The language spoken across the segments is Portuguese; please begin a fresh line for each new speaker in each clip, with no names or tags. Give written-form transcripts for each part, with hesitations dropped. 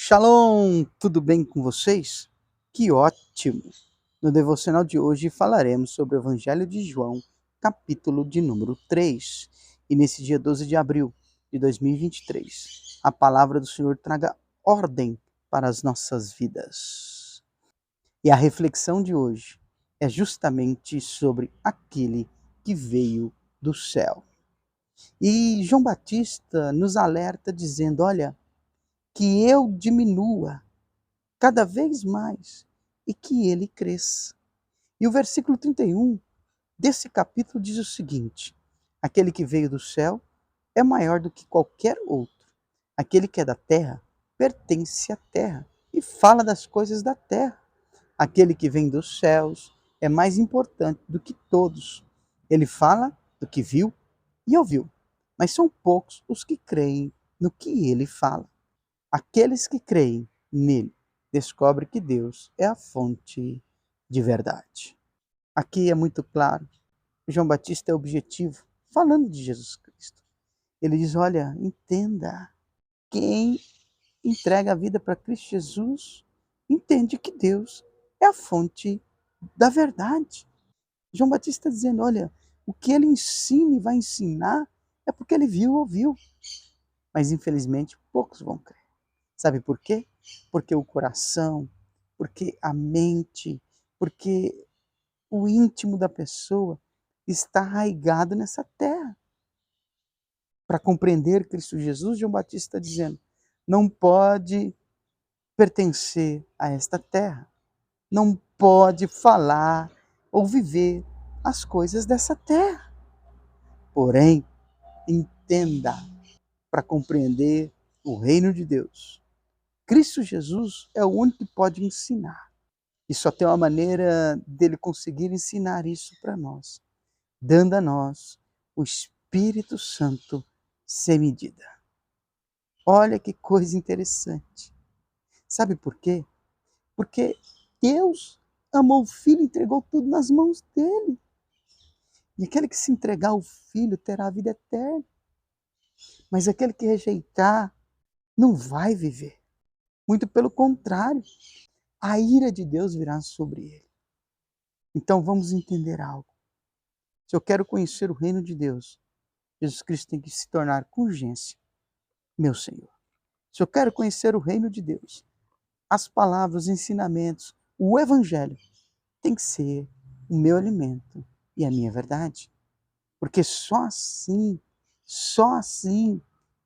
Shalom, tudo bem com vocês? Que ótimo! No devocional de hoje falaremos sobre o Evangelho de João, capítulo de número 3. E nesse dia 12 de abril de 2023, a palavra do Senhor traga ordem para as nossas vidas. E a reflexão de hoje é justamente sobre aquele que veio do céu. E João Batista nos alerta dizendo, olha, que eu diminua cada vez mais e que ele cresça. E o versículo 31 desse capítulo diz o seguinte: aquele que veio do céu é maior do que qualquer outro. Aquele que é da terra pertence à terra e fala das coisas da terra. Aquele que vem dos céus é mais importante do que todos. Ele fala do que viu e ouviu, mas são poucos os que creem no que ele fala. Aqueles que creem nele descobrem que Deus é a fonte de verdade. Aqui é muito claro, João Batista é objetivo, falando de Jesus Cristo. Ele diz, olha, entenda, quem entrega a vida para Cristo Jesus, entende que Deus é a fonte da verdade. João Batista está dizendo, olha, o que ele ensina e vai ensinar é porque ele viu ou ouviu. Mas infelizmente poucos vão crer. Sabe por quê? Porque o coração, porque a mente, porque o íntimo da pessoa está arraigado nessa terra. Para compreender Cristo Jesus, João Batista está dizendo, não pode pertencer a esta terra, não pode falar ou viver as coisas dessa terra. Porém, entenda, para compreender o reino de Deus, Cristo Jesus é o único que pode ensinar. E só tem uma maneira dele conseguir ensinar isso para nós, dando a nós o Espírito Santo sem medida. Olha que coisa interessante. Sabe por quê? Porque Deus amou o Filho e entregou tudo nas mãos dele. E aquele que se entregar ao Filho terá a vida eterna. Mas aquele que rejeitar não vai viver. Muito pelo contrário, a ira de Deus virá sobre ele. Então vamos entender algo. Se eu quero conhecer o reino de Deus, Jesus Cristo tem que se tornar com urgência meu Senhor. Se eu quero conhecer o reino de Deus, as palavras, os ensinamentos, o Evangelho tem que ser o meu alimento e a minha verdade. Porque só assim,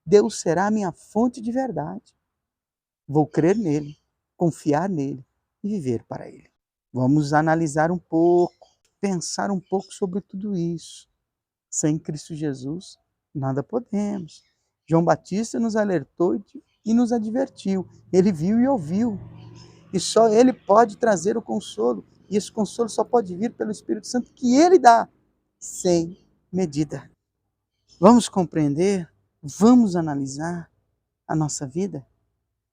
Deus será a minha fonte de verdade. Vou crer nele, confiar nele e viver para ele. Vamos analisar um pouco, pensar um pouco sobre tudo isso. Sem Cristo Jesus, nada podemos. João Batista nos alertou e nos advertiu. Ele viu e ouviu. E só ele pode trazer o consolo. E esse consolo só pode vir pelo Espírito Santo que ele dá, sem medida. Vamos compreender, vamos analisar a nossa vida,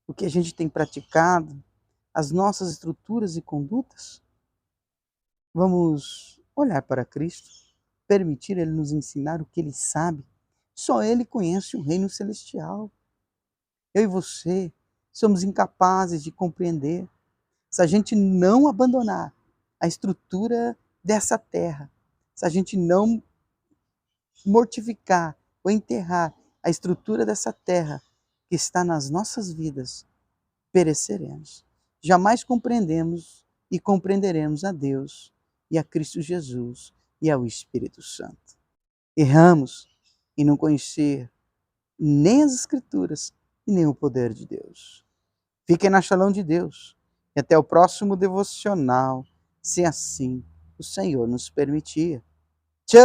o que a gente tem praticado, as nossas estruturas e condutas. Vamos olhar para Cristo, permitir Ele nos ensinar o que Ele sabe. Só Ele conhece o reino celestial. Eu e você somos incapazes de compreender. Se a gente não abandonar a estrutura dessa terra, se a gente não mortificar ou enterrar a estrutura dessa terra que está nas nossas vidas, pereceremos. Jamais compreendemos e compreenderemos a Deus e a Cristo Jesus e ao Espírito Santo. Erramos em não conhecer nem as Escrituras e nem o poder de Deus. Fiquem na Shalom de Deus e até o próximo devocional, se assim o Senhor nos permitir. Tchau!